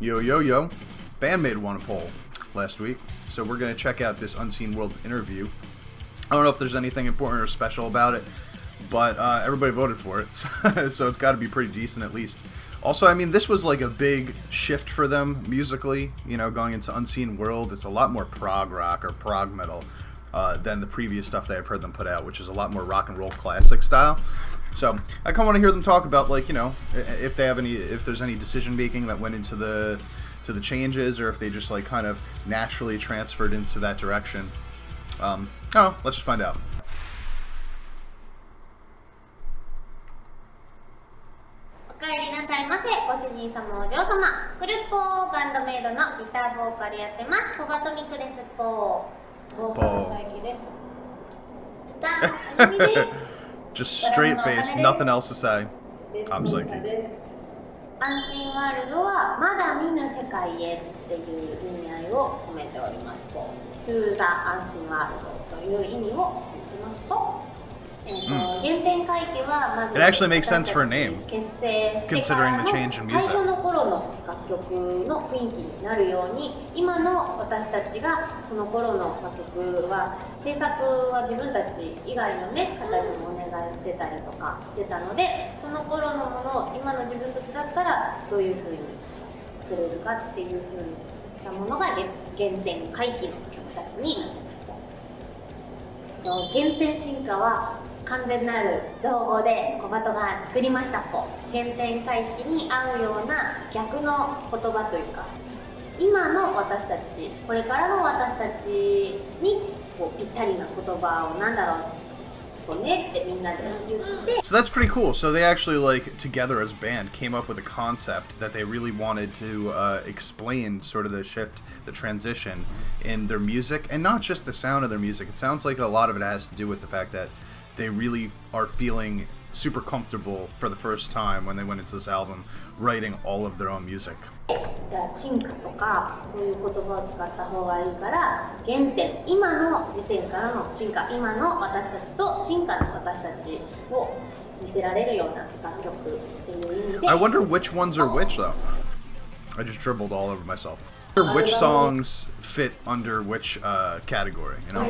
Yo, yo, yo. Band-Maid won a poll last week, so we're going to check out this Unseen World interview. I don't know if there's anything important or special about it, but everybody voted for it, so it's got to be pretty decent at least. Also, I mean, this was like a big shift for them musically, you know, going into Unseen World. It's a lot more prog rock or prog metal than the previous stuff that I've heard them put out, which is a lot more rock and roll classic style. So I kind of want to hear them talk about, like, you know, if there's any decision making that went into the changes, or if they just like kind of naturally transferred into that direction. Oh, let's just find out. Just straight face, nothing else to say. I'm psyche. 安心ワールドはまだ見ぬ世界へっていう意味合いを込めておりますと To the 安心ワールドという意味を言ってますと、原点回帰はまず It actually makes sense for a name, 結成してからの最初の頃の楽曲の雰囲気になるように今の私たちがその頃の楽曲は制作は自分たち以外の、ね、方にもお願いしてたりとかしてたのでその頃のものを今の自分たちだったらどういう風に作れるかっていう風にしたものが原点回帰の曲たちになってます。原点進化は完全なる造語で小鳩が作りましたと原点回帰に合うような逆の言葉というか今の私たちこれからの私たちにこうぴったりな言葉をなんだろうこうねってみんなで言って So that's pretty cool. So they actually, like, together as a band came up with a concept that they really wanted to explain sort of the shift, the transition in their music, and not just the sound of their music. It sounds like a lot of it has to do with the fact that they really are feeling super comfortable for the first time when they went into this album writing all of their own music. 進化とかそういう言葉を使った方がいいから原点今の時点からの進化今の私たちと進化の私たちを見せられるような楽曲っていう意味で I wonder which ones are which though. I just dribbled all over myself. Which songs fit under which category, you know?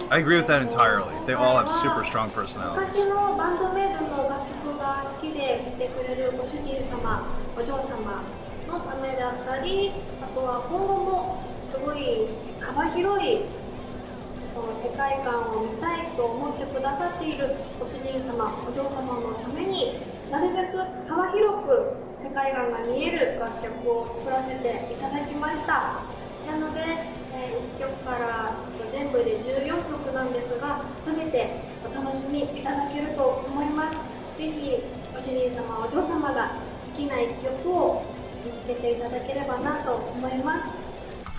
I agree with that entirely. They all have super strong personalities. 昔のバンドメイドの楽曲が好きで見てくれるご主人様、お嬢様のためだったり、あとは今後もすごい幅広い世界観を見たいと思ってくださっているご主人様、お嬢様のためになるべく幅広く世界観が見える楽曲を作らせていただきました。なので、1曲から全部で14曲なんですが、全てお楽しみいただけると思います。ぜひご主人様、お嬢様が好きな1曲を見つけていただければなと思います。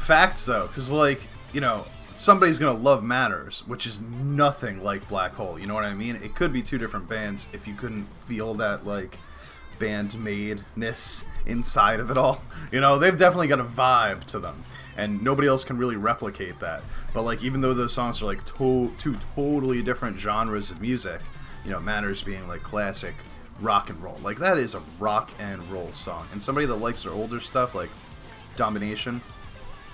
Facts though, because like, you know, somebody's gonna love Matters, which is nothing like Black Hole, you know what I mean? It could be two different bands if you couldn't feel that, like, Band-Maid-ness inside of it all. You know, they've definitely got a vibe to them, and nobody else can really replicate that. But, like, even though those songs are, like, two totally different genres of music, you know, Matters being, like, classic rock and roll. Like, that is a rock and roll song. And somebody that likes their older stuff, like Domination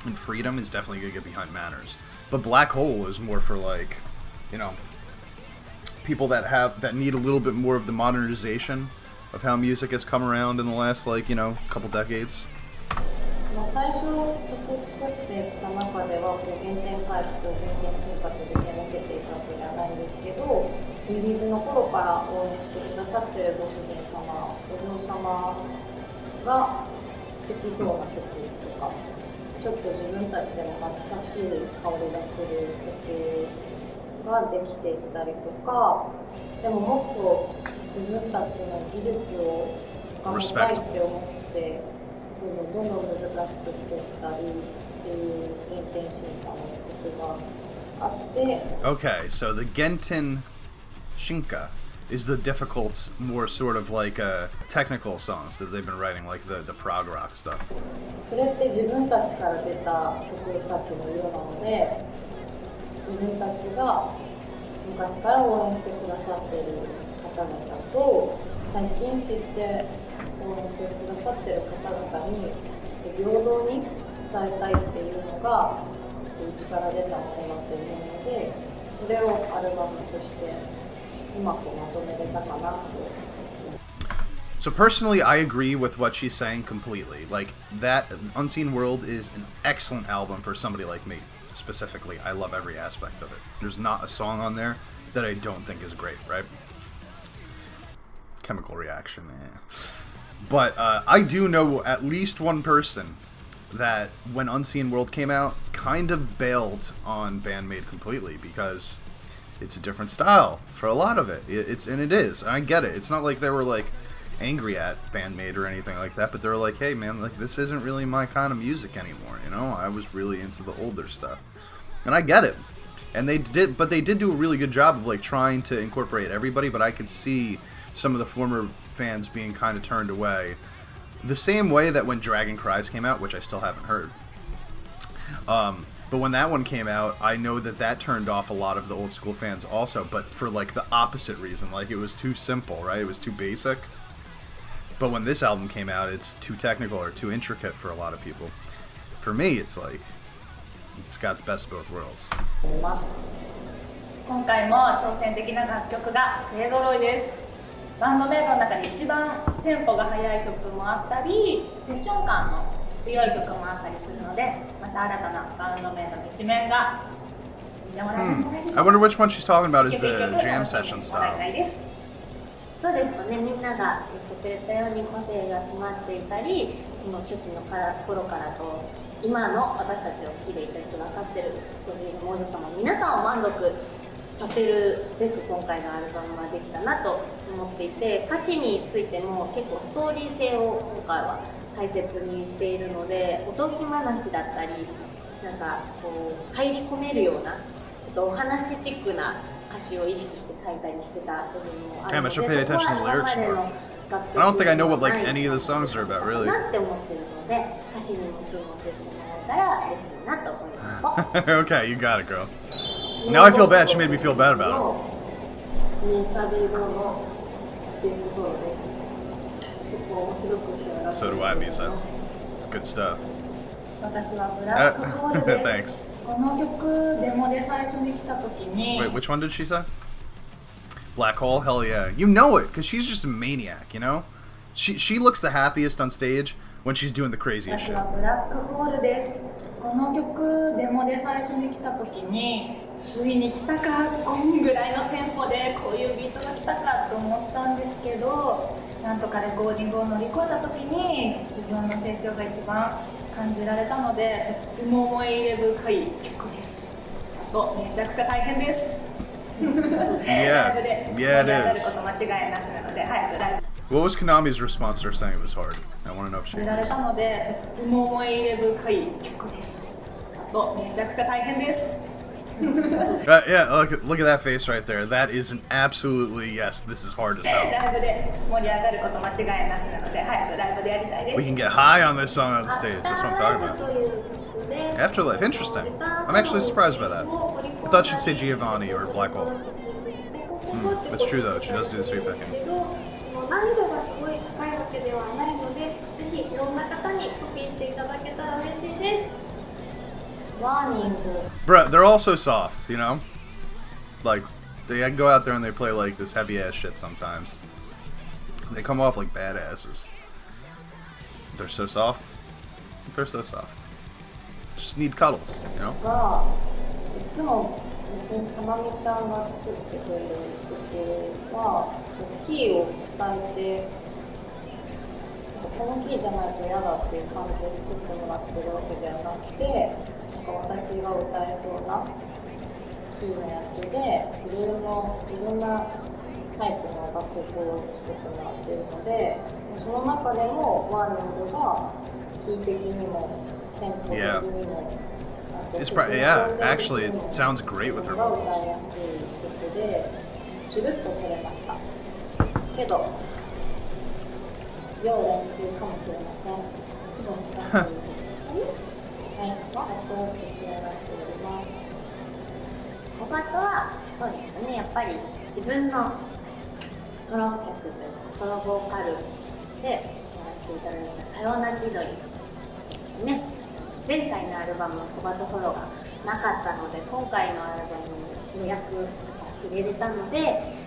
and Freedom, is definitely gonna get behind Matters. But Black Hole is more for, like, you know, people that need a little bit more of the modernization of how music has come around in the last, like, you know, couple decades. 最初曲を作ってた中では原点回帰と原点進化とで分けていたわけではないんですけど、インディーズの頃から応援してくださっているご主人様、お嬢様が好きそうな曲とか、ちょっと自分たちでも懐かしい香りがする曲ができていったりとか、でももっと自分たちの技術を頑張りたいって思ってどんどん難しくしていったりっていう原点進化の曲があって Okay, so the Genten Shinka is the difficult, more sort of like technical songs that they've been writing, like the prog rock stuff. それって自分たちから出た曲たちの色なので自分たちが昔から応援してくださっている方々と最近知って応援してくださってる方々に平等に伝えたいっていうのがうちから出たものだと思うので、それをアルバムとしてうまくまとめれたかなと。So personally, I agree with what she's saying completely. Like, that Unseen World is an excellent album for somebody like me. Specifically, I love every aspect of it. There's not a song on there that I don't think is great, right? Chemical Reaction, yeah. But I do know at least one person that, when Unseen World came out, kind of bailed on Band-Maid completely because it's a different style for a lot of it. And it is. I get it. It's not like they were like angry at Band-Maid or anything like that, but they're like, hey man, like this isn't really my kind of music anymore, you know? I was really into the older stuff. And I get it. And they did do a really good job of like trying to incorporate everybody, but I could see some of the former fans being kind of turned away. The same way that when Dragon Cries came out, which I still haven't heard. But when that one came out, I know that turned off a lot of the old school fans also, but for like the opposite reason. Like it was too simple, right? It was too basic. But when this album came out, it's too technical or too intricate for a lot of people. For me, it's like, it's got the best of both worlds. 今回も挑戦的な楽曲が勢ぞろいです。バンドメイドの中で一番テンポが速い曲もあったり、セッション感の強い曲もあったりするので、また新たなバンドメイドの一面が見てもらえるんじゃないでしょうか。I wonder which one she's talking about is the jam session style. そうですね、みんなが言ってくれたように個性が詰まっていたり、その初期の頃からと今の私たちを好きでいてくださってるご主人のモード様皆さんを満足させるべく今回のアルバムができたなと思っていて、歌詞についても結構ストーリー性を今回は大切にしているので、おとぎ話だったりなんかこう入り込めるようなちょっとお話チックな歌詞を意識して書いたりしてた部分もあるので、 Damn, I should pay attention to the lyrics more. I don't think I know what like any of the songs are about, really. なって思ってるので、歌詞にも注目してもらえたら嬉しいなと思います。Okay, you got it, girl. Now I feel bad. She made me feel bad about it. ネタベロのベースソロです。結構面白く仕上がって So do I, Misa. It's good stuff. 私はブラックホールです。 Thanks. この曲デモで最初に来た時に Wait, which one did she say? Black Hole? Hell yeah. You know it, because she's just a maniac, you know? She looks the happiest on stage when she's doing the craziest 私 shit. はブラックホールです。この曲デモで最初に来た時についに来たかこんぐらいのテンポでこういうビートが来たかと思ったんですけど、なんとかレコーディングを乗り越えた時に自分の成長が一番感じられたので、とても思い入れ深い曲です。あとめちゃくちゃ大変です。Yeah, yeah, it is. こと間違いなしなので、早くライブ What was Konami's response to her saying it was hard? I want to know if she 見られ agrees. たので、とても思い入れ深い曲です。あとめちゃくちゃ大変です。Yeah, look at that face right there. That is an absolutely yes. This is hard as ラ hell. イブで盛り上がること間違いなしなので、早くライブでやりたいです。 We can get high on this song on stage. That's what I'm talking about. Afterlife, interesting. I'm actually surprised by that. I thought she'd say Giovanni or Black Hole. It's true though. She does do the sweep picking. 難易度がすごい高いわけではないので、ぜひいろんな方にコピーしていただけたら嬉しいです。ワーニング。 Bruh, they're all so soft, you know? Like, they go out there and they play like this heavy ass shit sometimes. They come off like badasses. They're so soft. They're so soft. Just need cuddles, you know? がいつもうちにかなみちゃんが作ってくれる曲はキーを伝えて、このキーじゃないと嫌だっていう感じで作ってもらってるわけではなくて、なんか私が歌えそうなキーのやつでいろんなタイプの楽曲を作ってもらっているので、その中でもワーニングがキー的にもテンポ的にも、It's probably, yeah, actually, it sounds great with her 歌 vocals. いやすい曲でシュルッと取れましたけど、要練習かもしれません。一度見たいということですはい、かっこよく仕上がっております。コバトはそうですね、やっぱり自分のそソロ曲というかソロボーカルでやらせていただいたさよなきどりですね。前回のアルバムコバとソロがなかったので、今回のアルバムにようやく入れれたので、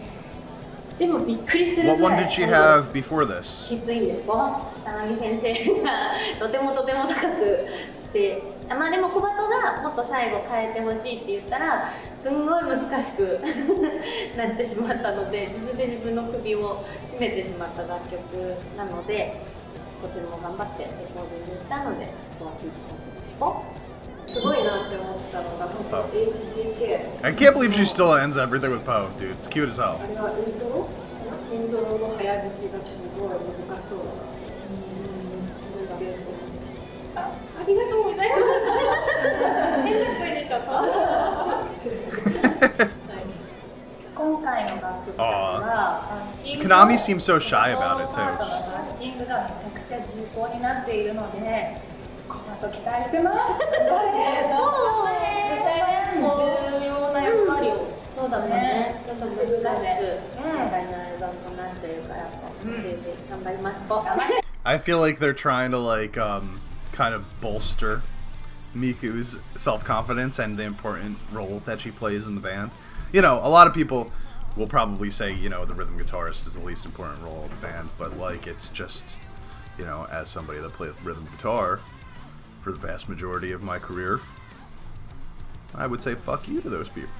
でもびっくりする What ぐ one らい did she have before this? きついんです。高木先生がとても高くして、まあでも小バトがもっと最後変えてほしいって言ったらすんごい難しくなってしまったので、自分で自分の首を絞めてしまった楽曲なので、とても頑張ってレコーディングしたので、ここは聴いてほしいです。すごいなって思ったのが本当 HGK。 I can't believe she still ends everything with Poe, dude. It's cute as hell. あれはイントロの早弾きがすごい難しそうだな。それがベースです。ありがとうございます。変な声出ちゃった。今回の楽曲は Konami seems so shy about it too. バッキングがめちゃくちゃ重厚になっているので、この後期待してます。絶対ね、重要な役割を。そうだね。ちょっと難しく今回のアルバムとなってるから、頑張りますと。I feel like they're trying to like kind of bolster Miku's self-confidence and the important role that she plays in the band. You know, a lot of people will probably say, you know, the rhythm guitarist is the least important role of the band, but like it's just, you know, as somebody that played rhythm guitar for the vast majority of my career, I would say fuck you to those people.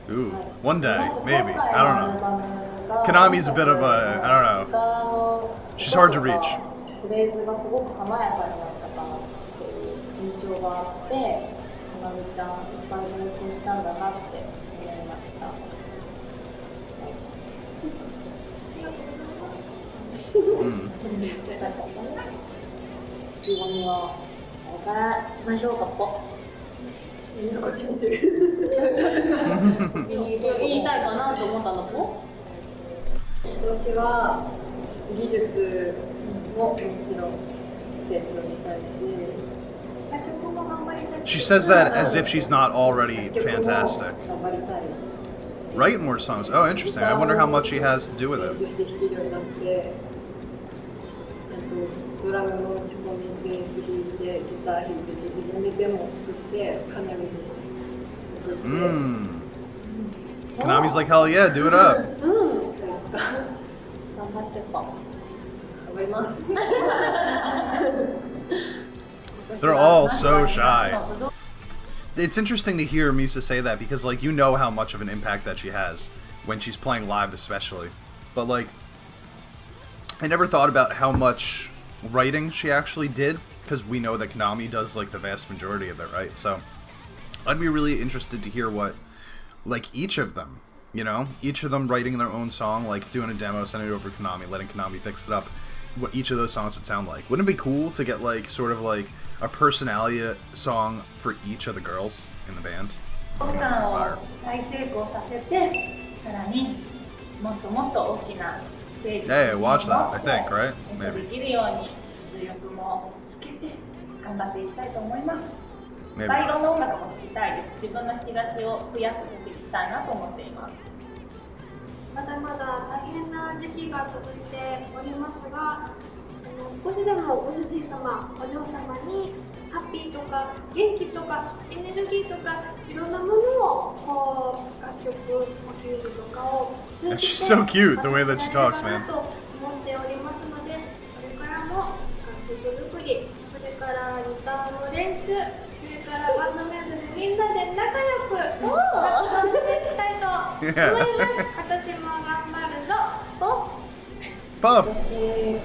Ooh, one day, maybe. I don't know. Konami's a bit of a, I don't know. She's hard to reach. フレーズがすごく華やかになったかなっていう印象があって、かなみちゃんいっぱい努力したんだなって思いました。意気込みを伺いましょうか。みんなこっち見てる。言いたいかなと思ったのぽ。私は技術ももちろん成長したいし、作曲も頑張りたい。She says that as if she's not already fantastic. 頑張りたい。Write more songs. Oh, interesting. I wonder how much she has to do with it. ドラムの打ち込み、ベース弾いて、ギター弾いて、自分でデモを作って、かなり作って。Konami's like, hell yeah, do it up. 頑張ってば。頑張ります。They're all so shy. It's interesting to hear Misa say that because, like, you know how much of an impact that she has when she's playing live, especially. But, like, I never thought about how much writing she actually did because we know that Konami does, like, the vast majority of it, right? So, I'd be really interested to hear what, like, each of them, you know, each of them writing their own song, like, doing a demo, sending it over to Konami, letting Konami fix it up, what each of those songs would sound like. Wouldn't it be cool to get, like, sort of, like, a personality song for each of the girls in the band? Fire. 大成功させて、さらにもっともっと大きなステージ Hey, watch that, I think, right? 演奏できるように実力もつけて頑張っていきたいと思います。いろんな音楽も聴きたいです。自分の引き出しを増やす年にしたいなと思っています。まだまだ大変な時期が続いておりますが、少しでもご主人様、お嬢様にハッピーとか元気とかエネルギーとかいろんなものをこう楽曲、フューズとかを She's so cute, the way that she talks, man. と思っておりますので、これからも楽曲作り、それからギターの練習、それからバンドメンバーでみんなで仲良く活動していきたいと思います。私も頑張るぞ。Bob! 私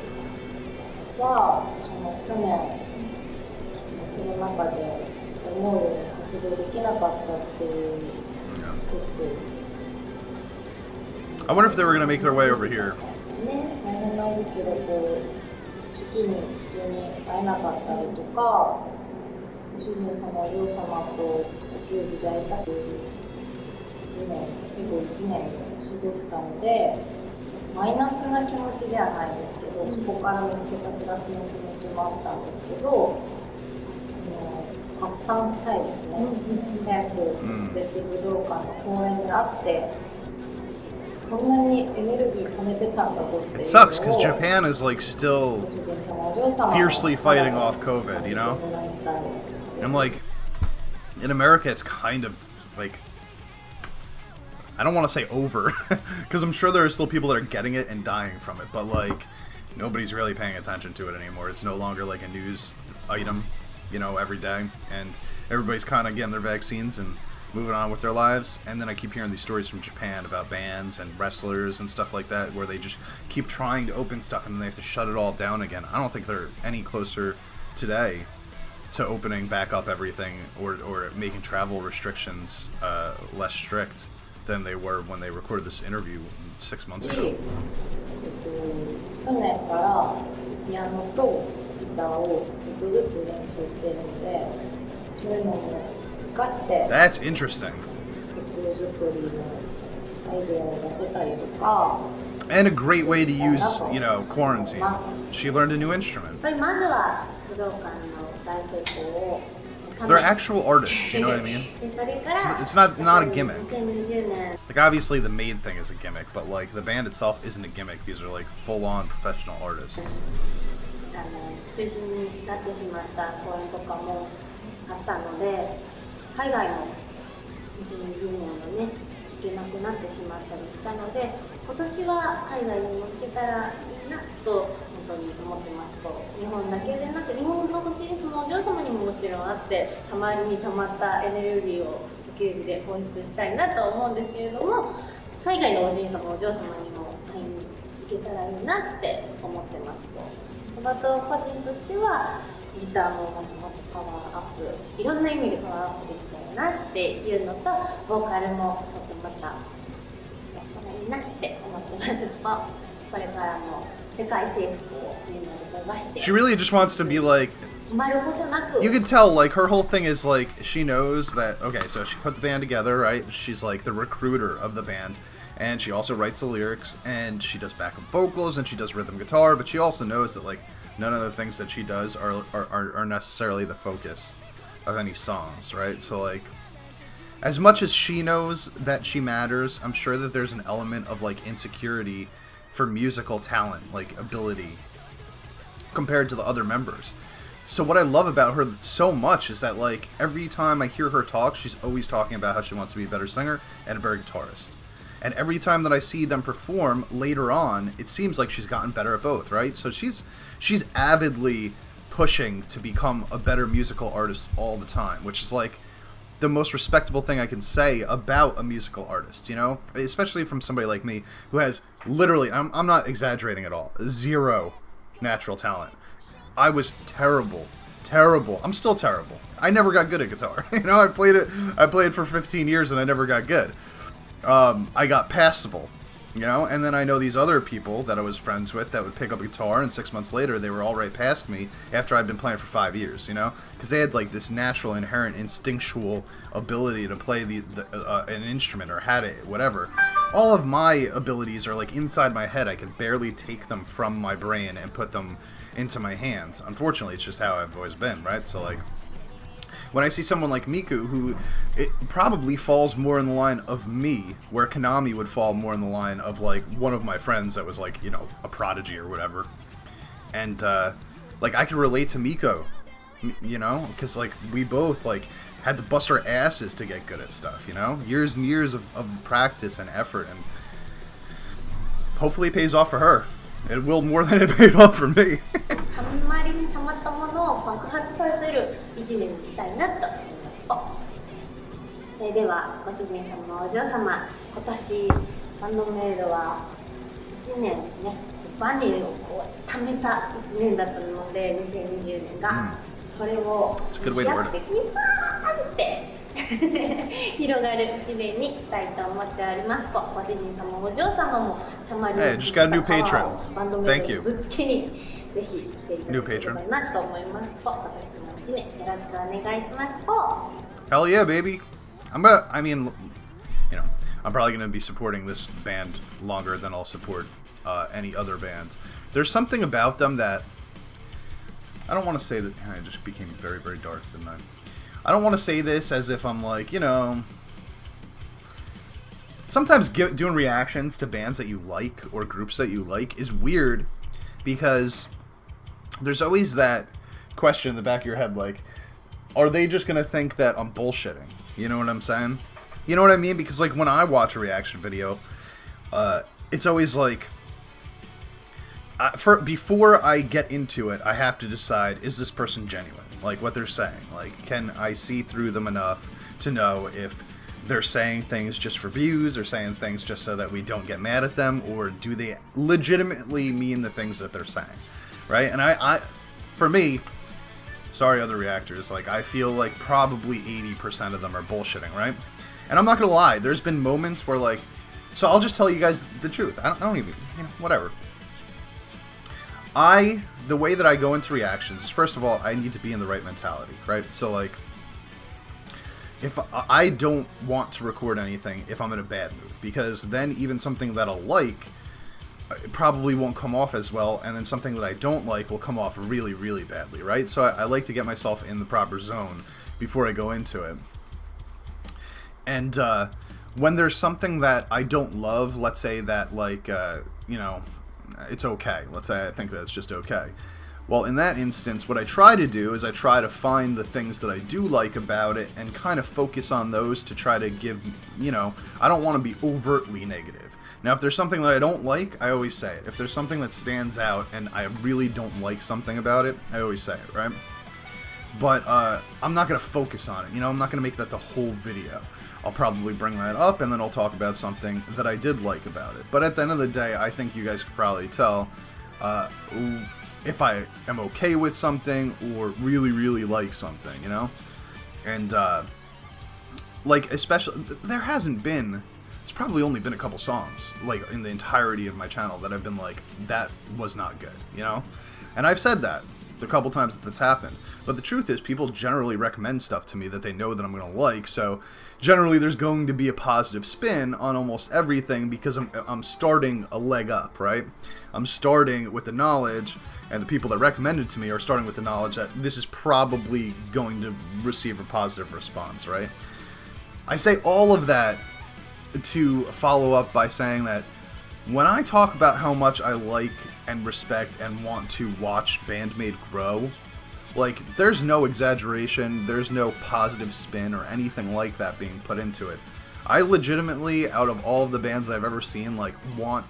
は去年コロナ禍で思うように活動できなかったっていう。I wonder if they were gonna make their way over here. ね、大変な時期でこう時期に人に会えなかったりとか、ご主人様、お嬢様とお給仕で会いたく1年、結構1年過ごしたので、マイナスな気持ちではないですけど、そこから見つけたプラスの気持ちもあったんですけど、発散したいですね。早く別武道館の公演であって、こんなにエネルギー貯めてたんだぞっていうのを。 It sucks because Japan is like still fiercely fighting off COVID, you know? And like in America it's kind of like, I don't want to say over because I'm sure there are still people that are getting it and dying from it, but like nobody's really paying attention to it anymore. It's no longer like a news item, you know, every day, and everybody's kind of getting their vaccines and moving on with their lives. And then I keep hearing these stories from Japan about bands and wrestlers and stuff like that where they just keep trying to open stuff and then they have to shut it all down again. I don't think they're any closer today to opening back up everything or making travel restrictions less strict than they were when they recorded this interview 6 months ago. 去年からピアノとギターをちょっとずつ練習してるので、そういうのも活かして That's interesting. 曲作りのアイデアを出せたりとか。 And a great way to use, you know, quarantine. She learned a new instrument. やっぱりまずは武道館の大成功を。 They're actual artists, you know what I mean? It's not a gimmick. Like obviously the Maid thing is a gimmick, but like the band itself isn't a gimmick. These are like full-on professional artists. 中止になってしまった公演とかもあったので、海外も2020年はね行けなくなってしまったりしたので、今年は海外にも行けたらいいなと本当に思ってますと、日本だけでなく日本の星にそのお嬢様にももちろんあって、たまりにたまったエネルギーを受け入れで放出したいなと思うんですけれども、海外のおじい様お嬢様にも会いに行けたらいいなって思ってますと、あと個人としてはギターももっともっとパワーアップ、いろんな意味でパワーアップできたらなっていうのと、ボーカルももっとまたやったらいいなって思ってますと、これからも世界征服をみんなで目指して。 She really just wants to be like, you can tell like her whole thing is like she knows that, okay, so she put the band together, right? She's like the recruiter of the band, and she also writes the lyrics, and she does backup vocals, and she does rhythm guitar, but she also knows that like none of the things that she does are necessarily the focus of any songs, right? So like as much as she knows that she matters, I'm sure that there's an element of like insecurity for musical talent, like ability, compared to the other members. So what I love about her so much is that like every time I hear her talk, she's always talking about how she wants to be a better singer and a better guitarist. And every time that I see them perform later on, it seems like she's gotten better at both, right? So she's avidly pushing to become a better musical artist all the time, which is like the most respectable thing I can say about a musical artist, you know? Especially from somebody like me who has literally, I'm not exaggerating at all, 0 natural talent. I was terrible. I'm still terrible. I never got good at guitar. You know, I played for 15 years and I never got good. I got passable, you know, and then I know these other people that I was friends with that would pick up a guitar, and 6 months later they were all right past me after I'd been playing for 5 years, you know, because they had like this natural, inherent, instinctual ability to play an instrument or had it, whatever. All of my abilities are like inside my head. I can barely take them from my brain and put them into my hands. Unfortunately, it's just how I've always been, right? So like, when I see someone like Miku, who it probably falls more in the line of me, where Konami would fall more in the line of like one of my friends that was like, you know, a prodigy or whatever, and like I could relate to Miko, you know, because like we both like had to bust our asses to get good at stuff, you know, years and years of practice and effort, and hopefully it pays off for her. It will more than it paid off for me. たまりにたまったものを爆発させる1年にしたいなと思います。それではご主人様お嬢様、今年バンドメイドは1年ね、バネをこう貯めた1年だったので、2020年が、それを飛躍的にバーンって広がる1年にしたいと思っております。ご主人様お嬢様もたまりに just got a new patron. バンドメイドのぶつけにぜひ来ていただければなと思います。私も1年よろしくお願いします。Hell yeah, baby. I mean, you know, I'm probably going to be supporting this band longer than I'll support any other bands. There's something about them that I don't want to say that I just became very, very dark, didn't I? I don't want to say this as if I'm like, you know, sometimes doing reactions to bands that you like or groups that you like is weird, because there's always that question in the back of your head, like, are they just going to think that I'm bullshitting? You know what I'm saying? You know what I mean? Because, like, when I watch a reaction video, it's always like, before I get into it, I have to decide, is this person genuine? Like, what they're saying. Like, can I see through them enough to know if they're saying things just for views, or saying things just so that we don't get mad at them, or do they legitimately mean the things that they're saying, right? And I for me, sorry other reactors, like, I feel like probably 80% of them are bullshitting, right? And I'm not gonna lie, there's been moments where, like, so I'll just tell you guys the truth. I don't even, you know, whatever. The way that I go into reactions, first of all, I need to be in the right mentality, right? So, like, if I don't want to record anything if I'm in a bad mood, because then even something that I'll like, it probably won't come off as well, and then something that I don't like will come off really, really badly, right? So I like to get myself in the proper zone before I go into it. And when there's something that I don't love, let's say that, like, you know, it's okay. Let's say I think that it's just okay. Well, in that instance, what I try to do is I try to find the things that I do like about it and kind of focus on those to try to give, you know, I don't want to be overtly negative. Now, if there's something that I don't like, I always say it. If there's something that stands out and I really don't like something about it, I always say it, right? But I'm not going to focus on it. You know, I'm not going to make that the whole video. I'll probably bring that up, and then I'll talk about something that I did like about it. But at the end of the day, I think you guys could probably tell if I am okay with something or really, really like something, you know? And, like, especially, there hasn't been, it's probably only been a couple songs, like, in the entirety of my channel that I've been like, that was not good, you know? And I've said that the couple times that that's happened. But the truth is, people generally recommend stuff to me that they know that I'm going to like, so generally there's going to be a positive spin on almost everything, because I'm starting a leg up, right? I'm starting with the knowledge, and the people that recommend it to me are starting with the knowledge that this is probably going to receive a positive response, right? I say all of that to follow up by saying that when I talk about how much I like and respect and want to watch Band-Maid grow, like, there's no exaggeration, there's no positive spin or anything like that being put into it. I legitimately, out of all of the bands I've ever seen, like, want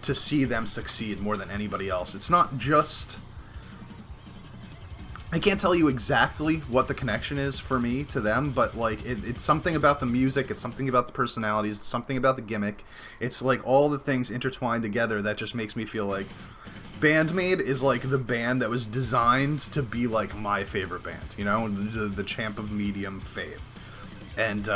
to see them succeed more than anybody else. It's not just, I can't tell you exactly what the connection is for me to them, but, like, it's something about the music, it's something about the personalities, it's something about the gimmick. It's like all the things intertwined together that just makes me feel like Band-Maid is like the band that was designed to be like my favorite band, you know, the champ of medium fave. And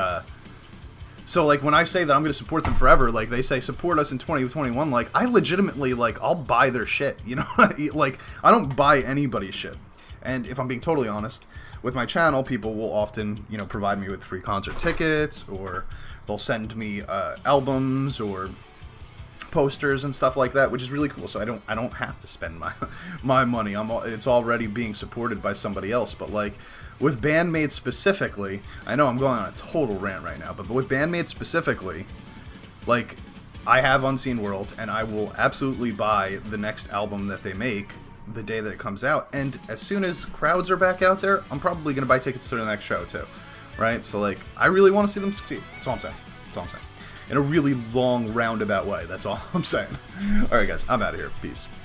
so, like, when I say that I'm going to support them forever, like, they say support us in 2021, like, I legitimately, like, I'll buy their shit, you know? Like, I don't buy anybody's shit. And if I'm being totally honest, with my channel, people will often, you know, provide me with free concert tickets, or they'll send me albums or posters and stuff like that, which is really cool. So I don't have to spend my money. It's already being supported by somebody else. But, like, with Band-Maid specifically, I know I'm going on a total rant right now, but with Band-Maid specifically, like, I have Unseen World, and I will absolutely buy the next album that they make the day that it comes out. And as soon as crowds are back out there, I'm probably going to buy tickets to the next show too, right? So, like, I really want to see them succeed. That's all I'm saying. That's all I'm saying. In a really long, roundabout way. That's all I'm saying. Alright, guys, I'm out of here. Peace.